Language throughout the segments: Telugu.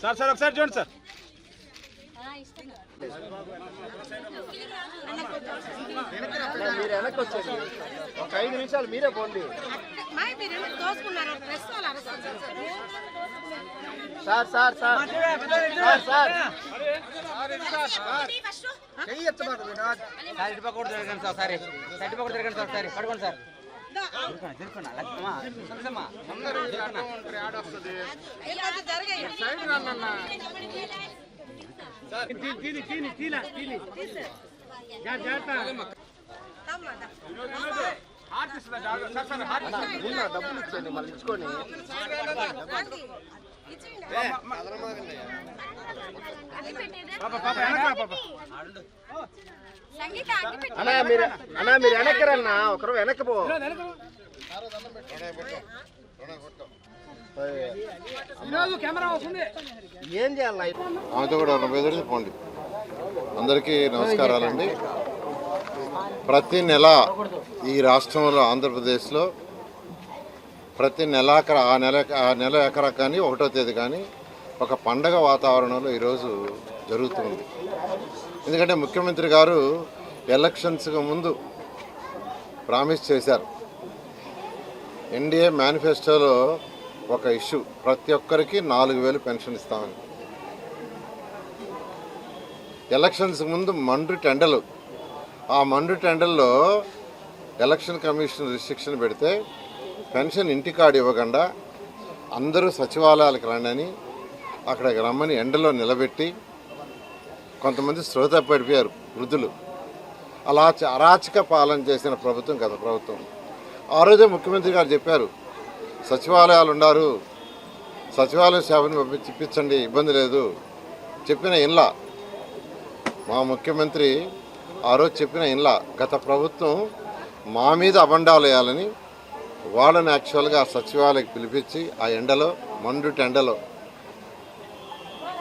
సార్ సార్ ఒకసారి చూడండి సార్. మీరు వెనక్కి వచ్చేది ఒక 5 నిమిషాలు మీరే పోండి. Sir sir sir sir sir ఇటుపక్కూడ తిరగండి సార్. సరే ఇటుపక్కూడ తిరగండి సార్. సరే పడుకోండి సార్. డబ్బులు ఇచ్చండి మళ్ళీ ఇచ్చుకొని. అన్నా మీరు వెనక్కరన్నా ఒకరు వెనక్కి పో. ఏం చేయాలి ఆమెతో కూడా పోండి. అందరికీ నమస్కారాలండి. ప్రతి నెల ఈ రాష్ట్రంలో ఆంధ్రప్రదేశ్లో ప్రతి నెలాఖరు ఆ నెల ఎకరా కానీ 1వ తేదీ కానీ ఒక పండగ వాతావరణంలో ఈరోజు జరుగుతుంది. ఎందుకంటే ముఖ్యమంత్రి గారు ఎలక్షన్స్కి ముందు ప్రామిస్ చేశారు. ఎన్డీఏ మేనిఫెస్టోలో ఒక ఇష్యూ, ప్రతి ఒక్కరికి 4,000 పెన్షన్ ఇస్తామని. ఎలక్షన్స్ ముందు మండు టెండలు, ఆ మండు టెండల్లో ఎలక్షన్ కమిషన్ రిస్ట్రిక్షన్ పెడితే పెన్షన్ ఇంటికాడు ఇవ్వకుండా అందరూ సచివాలయాలకు రండి అక్కడికి రమ్మని ఎండలో నిలబెట్టి కొంతమంది శ్రోత పడిపోయారు వృద్ధులు. అలా అరాచక పాలన చేసిన ప్రభుత్వం గత ప్రభుత్వం. ఆ రోజే ముఖ్యమంత్రి గారు చెప్పారు, సచివాలయాలు ఉన్నారు, సచివాలయం సేవను ఇప్పించండి, ఇబ్బంది లేదు. చెప్పిన ఇన్లా మా ముఖ్యమంత్రి ఆ రోజు చెప్పిన ఇన్లా గత ప్రభుత్వం మా మీద అబండాలు వేయాలని వాళ్ళని యాక్చువల్గా సచివాలయకి పిలిపించి ఆ ఎండలో మండు టెండలో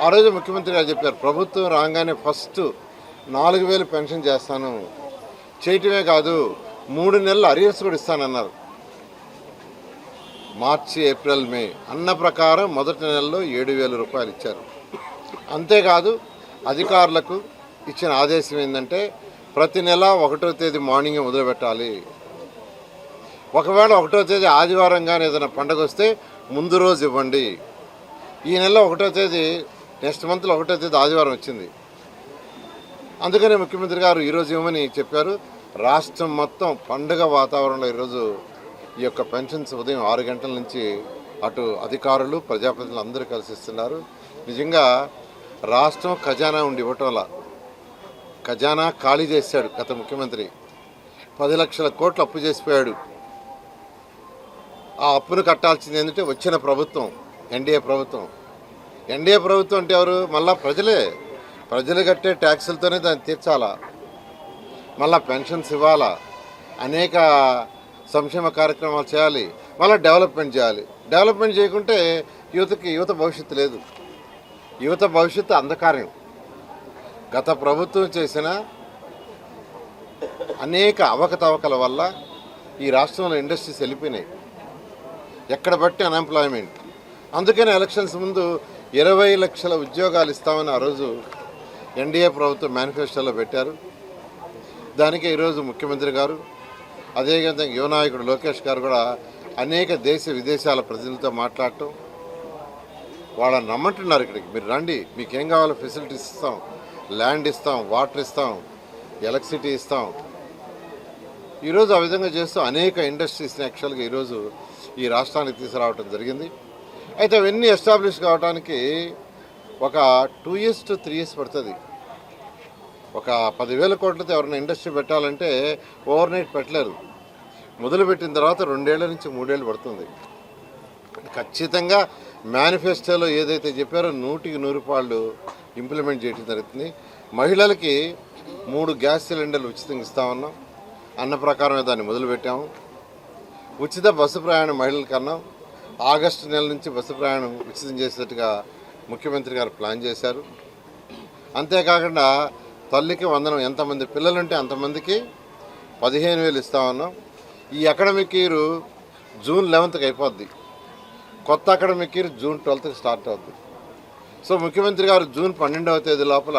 ఆ రోజు ముఖ్యమంత్రి గారు చెప్పారు, ప్రభుత్వం రాగానే ఫస్ట్ 4,000 పెన్షన్ చేస్తాను, చేయటమే కాదు 3 నెలలు అరియర్స్ కూడా ఇస్తానన్నారు. మార్చి ఏప్రిల్ మే అన్న ప్రకారం మొదటి నెలలో 7,000 రూపాయలు ఇచ్చారు. అంతేకాదు అధికారులకు ఇచ్చిన ఆదేశం ఏంటంటే ప్రతి నెల 1వ తేదీ మార్నింగ్ మొదలుపెట్టాలి. ఒకవేళ 1వ తేదీ ఆదివారం కానీ ఏదైనా పండగ వస్తే ముందు రోజు ఇవ్వండి. ఈ నెల 1వ తేదీ నెక్స్ట్ మంత్లో 1వ తేదీ ఆదివారం వచ్చింది. అందుకనే ముఖ్యమంత్రి గారు ఈరోజు ఇవ్వమని చెప్పారు. రాష్ట్రం మొత్తం పండుగ వాతావరణంలో ఈరోజు ఈ యొక్క పెన్షన్స్ ఉదయం 6 గంటల నుంచి అటు అధికారులు ప్రజాప్రతినిధులు అందరూ కలిసి ఇస్తున్నారు. నిజంగా రాష్ట్రం ఖజానా ఉండి ఇవ్వటంలా ఖజానా ఖాళీ చేశాడు గత ముఖ్యమంత్రి. 10 లక్షల కోట్లు అప్పు చేసిపోయాడు. ఆ అప్పును కట్టాల్సింది ఏంటంటే వచ్చిన ప్రభుత్వం ఎన్డీఏ ప్రభుత్వం. ఎన్డీఏ ప్రభుత్వం అంటే ఎవరు? మళ్ళా ప్రజలే. ప్రజలు కట్టే ట్యాక్సులతోనే దాన్ని తీర్చాలా, మళ్ళీ పెన్షన్స్ ఇవ్వాలా, అనేక సంక్షేమ కార్యక్రమాలు చేయాలి, మళ్ళీ డెవలప్మెంట్ చేయాలి. డెవలప్మెంట్ చేయకుంటే యువత భవిష్యత్తు లేదు. యువత భవిష్యత్తు అంధకారం. గత ప్రభుత్వం చేసిన అనేక అవకతవకల వల్ల ఈ రాష్ట్రంలో ఇండస్ట్రీస్ వెళ్ళిపోయినాయి. ఎక్కడ బట్టి అన్ఎంప్లాయ్మెంట్. అందుకని ఎలక్షన్స్ ముందు 20 లక్షల ఉద్యోగాలు ఇస్తామని ఆ రోజు ఎన్డీఏ ప్రభుత్వం మేనిఫెస్టోలో పెట్టారు. దానికే ఈరోజు ముఖ్యమంత్రి గారు, అదేవిధంగా యువ నాయకుడు లోకేష్ గారు కూడా అనేక దేశ విదేశాల ప్రజలతో మాట్లాడటం, వాళ్ళని రమ్మంటున్నారు ఇక్కడికి, మీరు రండి, మీకేం కావాలో ఫెసిలిటీస్ ఇస్తాం, ల్యాండ్ ఇస్తాం, వాటర్ ఇస్తాం, ఎలక్ట్రిసిటీ ఇస్తాం. ఈరోజు ఆ విధంగా చేస్తూ అనేక ఇండస్ట్రీస్ని యాక్చువల్గా ఈరోజు ఈ రాష్ట్రానికి తీసుకురావడం జరిగింది. అయితే అవన్నీ ఎస్టాబ్లిష్ కావడానికి ఒక 2 years to 3 years పడుతుంది. ఒక 10,000 కోట్లతో ఎవరైనా ఇండస్ట్రీ పెట్టాలంటే ఓవర్ నైట్ పెట్టలేరు. మొదలుపెట్టిన తర్వాత 2 ఏళ్ల నుంచి 3 ఏళ్ళు పడుతుంది. ఖచ్చితంగా మేనిఫెస్టోలో ఏదైతే చెప్పారో 100కి 100 ఇంప్లిమెంట్ చేయడం జరుగుతుంది. మహిళలకి 3 గ్యాస్ సిలిండర్లు ఉచితంగా ఇస్తామన్నాం. అన్న ప్రకారమే దాన్ని మొదలుపెట్టాము. ఉచిత బస్సు ప్రయాణం మహిళలకు అన్నాం. ఆగస్టు నెల నుంచి బస్సు ప్రయాణం ఉచితం చేసేట్టుగా ముఖ్యమంత్రి గారు ప్లాన్ చేశారు. అంతేకాకుండా తల్లికి వందనం ఎంతమంది పిల్లలుంటే అంతమందికి 15,000 ఇస్తా ఉన్నాం. ఈ అకాడమిక్ ఇయర్ జూన్ 11కి అయిపోద్ది. కొత్త అకాడమిక్ ఇయర్ జూన్ 12కి స్టార్ట్ అవుద్ది. సో ముఖ్యమంత్రి గారు జూన్ 12వ తేదీ లోపల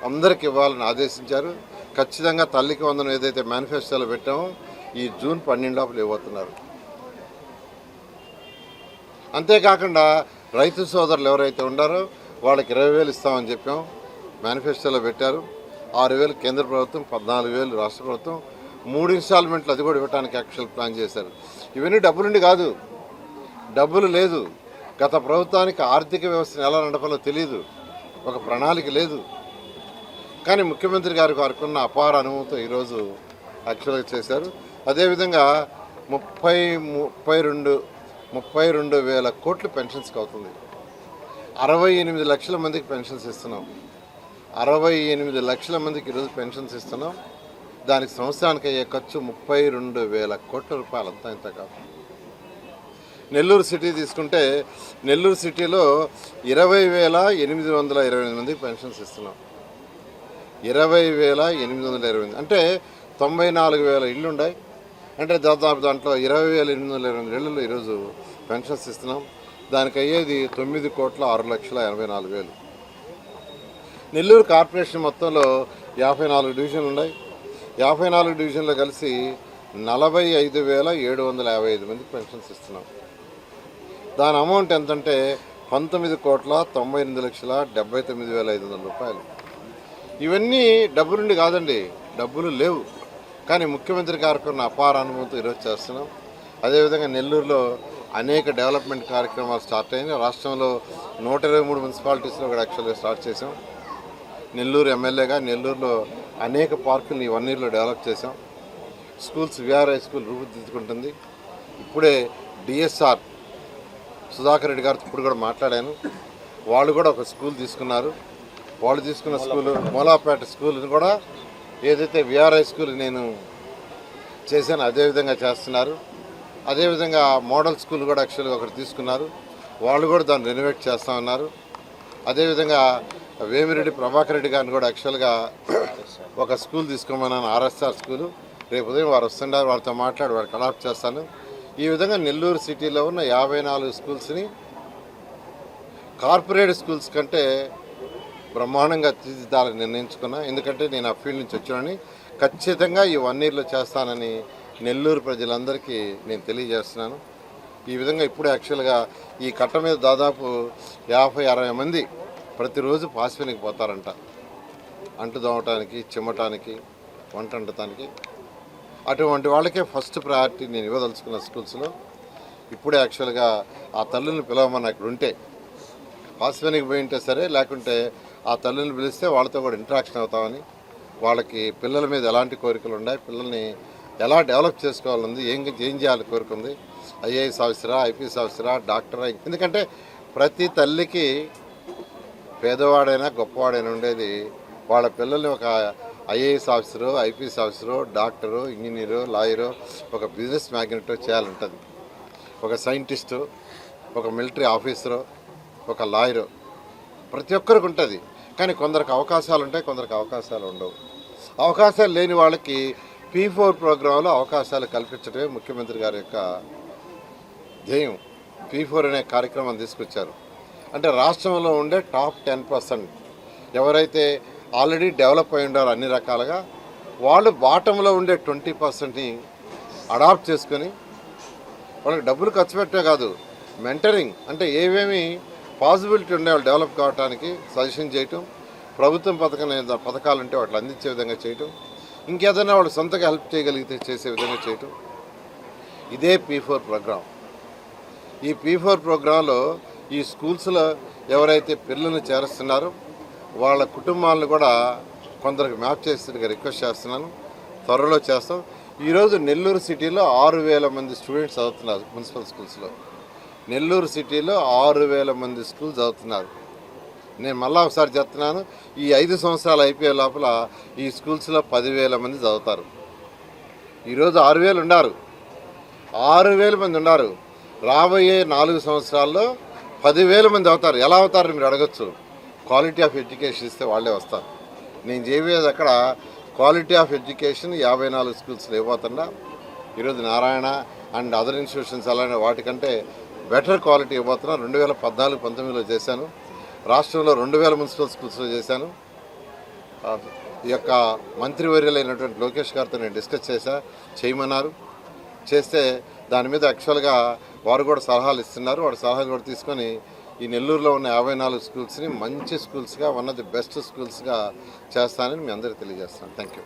అందరికి ఇవ్వాలని ఆదేశించారు. ఖచ్చితంగా తల్లికి వందనం ఏదైతే మేనిఫెస్టోలో పెట్టామో ఈ జూన్ 12 లోపల ఇవ్వబోతున్నారు. అంతేకాకుండా రైతు సోదరులు ఎవరైతే ఉండారో వాళ్ళకి 20,000 ఇస్తామని చెప్పాం, మేనిఫెస్టోలో పెట్టారు. 6,000 కేంద్ర ప్రభుత్వం, 14,000 రాష్ట్ర ప్రభుత్వం, 3 ఇన్స్టాల్మెంట్లు అది కూడా ఇవ్వడానికి యాక్చువల్ ప్లాన్ చేశారు. ఇవన్నీ డబ్బులుండి కాదు, డబ్బులు లేదు. గత ప్రభుత్వానికి ఆర్థిక వ్యవస్థను ఎలా నడపాలో తెలియదు, ఒక ప్రణాళిక లేదు. కానీ ముఖ్యమంత్రి గారికి వారికి ఉన్న అపార అనుభవంతో ఈరోజు యాక్చువల్గా చేశారు. అదేవిధంగా 32,000 కోట్లు పెన్షన్స్కి అవుతుంది. 68 లక్షల మందికి పెన్షన్స్ ఇస్తున్నాం. 68 లక్షల మందికి ఈరోజు పెన్షన్స్ ఇస్తున్నాం. దానికి సంవత్సరానికి అయ్యే ఖర్చు 32,000 కోట్ల రూపాయలు, అంతా ఇంత కాదు. నెల్లూరు సిటీ తీసుకుంటే నెల్లూరు సిటీలో 20,828 మందికి పెన్షన్స్ ఇస్తున్నాం. 20,828 అంటే 94,000 ఇళ్ళు ఉన్నాయి. అంటే దాదాపు దాంట్లో 20,828 ఇళ్ళు ఈరోజు పెన్షన్స్ ఇస్తున్నాం. దానికి అయ్యేది 9,06,84,000. నెల్లూరు కార్పొరేషన్ మొత్తంలో 54 డివిజన్లు ఉన్నాయి. 54 డివిజన్లు కలిసి 45,755 మందికి పెన్షన్స్ ఇస్తున్నాం. దాని అమౌంట్ ఎంతంటే 19,98,79,500 రూపాయలు. ఇవన్నీ డబ్బులుండి కాదండి, డబ్బులు లేవు. కానీ ముఖ్యమంత్రి గారికి ఉన్న అపార అనుభవంతో ఈరోజు చేస్తున్నాం. అదేవిధంగా నెల్లూరులో అనేక డెవలప్మెంట్ కార్యక్రమాలు స్టార్ట్ అయినాయి. రాష్ట్రంలో 123 మున్సిపాలిటీస్లో కూడా యాక్చువల్గా స్టార్ట్ చేసాం. నెల్లూరు ఎమ్మెల్యేగా నెల్లూరులో అనేక పార్కులు ఈ 1 ఇయర్లో డెవలప్ చేసాం. స్కూల్స్ విఆర్ఐ స్కూల్ రూపుదిద్దుకుంటుంది. ఇప్పుడే డిఎస్ఆర్ సుధాకర్ రెడ్డి గారితో ఇప్పుడు కూడా మాట్లాడాను. వాళ్ళు కూడా ఒక స్కూల్ తీసుకున్నారు. వాళ్ళు తీసుకున్న స్కూలు మూలాపేట స్కూల్ని కూడా ఏదైతే విఆర్ఐ స్కూల్ నేను చేశానో అదేవిధంగా చేస్తున్నారు. అదేవిధంగా మోడల్ స్కూల్ కూడా యాక్చువల్గా ఒకరు తీసుకున్నారు. వాళ్ళు కూడా దాన్ని రెనోవేట్ చేస్తామన్నారు. అదేవిధంగా వేమిరెడ్డి ప్రభాకర్ రెడ్డి గారిని కూడా యాక్చువల్గా ఒక స్కూల్ తీసుకోమన్నాను, ఆర్ఎస్ఆర్ స్కూలు. రేపు ఉదయం వారు వస్తున్నారు, వారితో మాట్లాడి వారికి అడాప్ట్ చేస్తాను. ఈ విధంగా నెల్లూరు సిటీలో ఉన్న 54 స్కూల్స్ని కార్పొరేట్ స్కూల్స్ కంటే బ్రహ్మాండంగా తీర్చిదిద్దాలని నిర్ణయించుకున్నా. ఎందుకంటే నేను ఆ ఫీల్డ్ నుంచి వచ్చానని. ఖచ్చితంగా ఈ 1 ఇయర్లో చేస్తానని నెల్లూరు ప్రజలందరికీ నేను తెలియజేస్తున్నాను. ఈ విధంగా ఇప్పుడు యాక్చువల్గా ఈ కట్ట మీద దాదాపు 50-60 మంది ప్రతిరోజు పాసిపోయినకి పోతారంట, అంటు దోమటానికి, చిమ్మటానికి, వంట వండటానికి. అటువంటి వాళ్ళకే ఫస్ట్ ప్రయారిటీ నేను ఇవ్వదలుచుకున్న స్కూల్స్లో. ఇప్పుడే యాక్చువల్గా ఆ తల్లులను పిలవమని అక్కడ ఉంటే, పాసిపోయినకి పోయి ఉంటే సరే, లేకుంటే ఆ తల్లులను పిలిస్తే వాళ్ళతో కూడా ఇంటరాక్షన్ అవుతామని, వాళ్ళకి పిల్లల మీద ఎలాంటి కోరికలు ఉన్నాయి, పిల్లల్ని ఎలా డెవలప్ చేసుకోవాలని, ఏం చేయాలి కోరిక ఉంది, ఐఏఎస్ ఆఫీసరా, ఐపీఎస్ ఆఫీసరా, డాక్టరా. ఎందుకంటే ప్రతి తల్లికి పేదవాడైనా గొప్పవాడైనా ఉండేది వాళ్ళ పిల్లల్ని ఒక IAS officer, IPS officer, doctor, engineer, lawyer, ఒక బిజినెస్ మ్యాగ్నెటో చేయాలంటుంది. ఒక సైంటిస్టు, ఒక మిలిటరీ ఆఫీసరు, ఒక లాయరు, ప్రతి ఒక్కరికి ఉంటుంది. కానీ కొందరికి అవకాశాలు ఉంటాయి, కొందరికి అవకాశాలు ఉండవు. అవకాశాలు లేని వాళ్ళకి P4 ప్రోగ్రాంలో అవకాశాలు కల్పించడమే ముఖ్యమంత్రి గారి యొక్క ధ్యేయం. P4 అనే కార్యక్రమం తీసుకొచ్చారు. అంటే రాష్ట్రంలో ఉండే టాప్ 10% ఎవరైతే ఆల్రెడీ డెవలప్ అయి ఉండారో అన్ని రకాలుగా, వాళ్ళు బాటంలో ఉండే 20%ని అడాప్ట్ చేసుకొని వాళ్ళకి డబ్బులు ఖర్చు పెట్టే కాదు, మెంటరింగ్ అంటే ఏమేమి పాసిబిలిటీ ఉండే వాళ్ళు డెవలప్ కావడానికి సజెషన్ చేయటం, ప్రభుత్వం పథకాలు ఉంటే వాటిని అందించే విధంగా చేయటం, ఇంకేదైనా వాళ్ళు సొంతగా హెల్ప్ చేయగలిగితే చేసే విధంగా చేయటం. ఇదే P4 ప్రోగ్రాం. ఈ P4 ప్రోగ్రాంలో ఈ స్కూల్స్లో ఎవరైతే పిల్లల్ని చేరుస్తున్నారో వాళ్ళ కుటుంబాలను కూడా కొందరికి మ్యాప్ చేసేట్టుగా రిక్వెస్ట్ చేస్తున్నాను. త్వరలో చేస్తాం. ఈరోజు నెల్లూరు సిటీలో 6,000 మంది స్టూడెంట్స్ చదువుతున్నారు మున్సిపల్ స్కూల్స్లో. నెల్లూరు సిటీలో 6,000 మంది స్కూల్ చదువుతున్నారు. నేను మళ్ళీ ఒకసారి చెప్తున్నాను, ఈ 5 సంవత్సరాలు అయిపోయే లోపల ఈ స్కూల్స్లో 10,000 మంది చదువుతారు. ఈరోజు 6,000 ఉన్నారు, 6,000 మంది ఉన్నారు. రాబోయే 4 సంవత్సరాల్లో 10,000 మంది అవుతారు. ఎలా అవుతారు మీరు అడగచ్చు. క్వాలిటీ ఆఫ్ ఎడ్యుకేషన్ ఇస్తే వాళ్ళే వస్తారు. నేను చెప్పేది అక్కడ క్వాలిటీ ఆఫ్ ఎడ్యుకేషన్ 54 స్కూల్స్లో ఇవ్వబోతున్నా. ఈరోజు నారాయణ అండ్ అదర్ ఇన్స్టిట్యూషన్స్ అలానే వాటికంటే బెటర్ క్వాలిటీ ఇవ్వబోతున్నా. 2014-19లో చేశాను. రాష్ట్రంలో 2000 మున్సిపల్ స్కూల్స్లో చేశాను. ఈ యొక్క మంత్రివర్యులైనటువంటి లోకేష్ గారితో నేను డిస్కస్ చేయమన్నారు. చేస్తే దాని మీద యాక్చువల్గా వారు కూడా సలహాలు ఇస్తున్నారు. వాడి సలహాలు కూడా తీసుకొని ఈ నెల్లూరులో ఉన్న 54 స్కూల్స్ని మంచి స్కూల్స్గా, వన్ ఆఫ్ ది బెస్ట్ స్కూల్స్గా చేస్తానని మీ అందరికీ తెలియజేస్తాను. Thank you.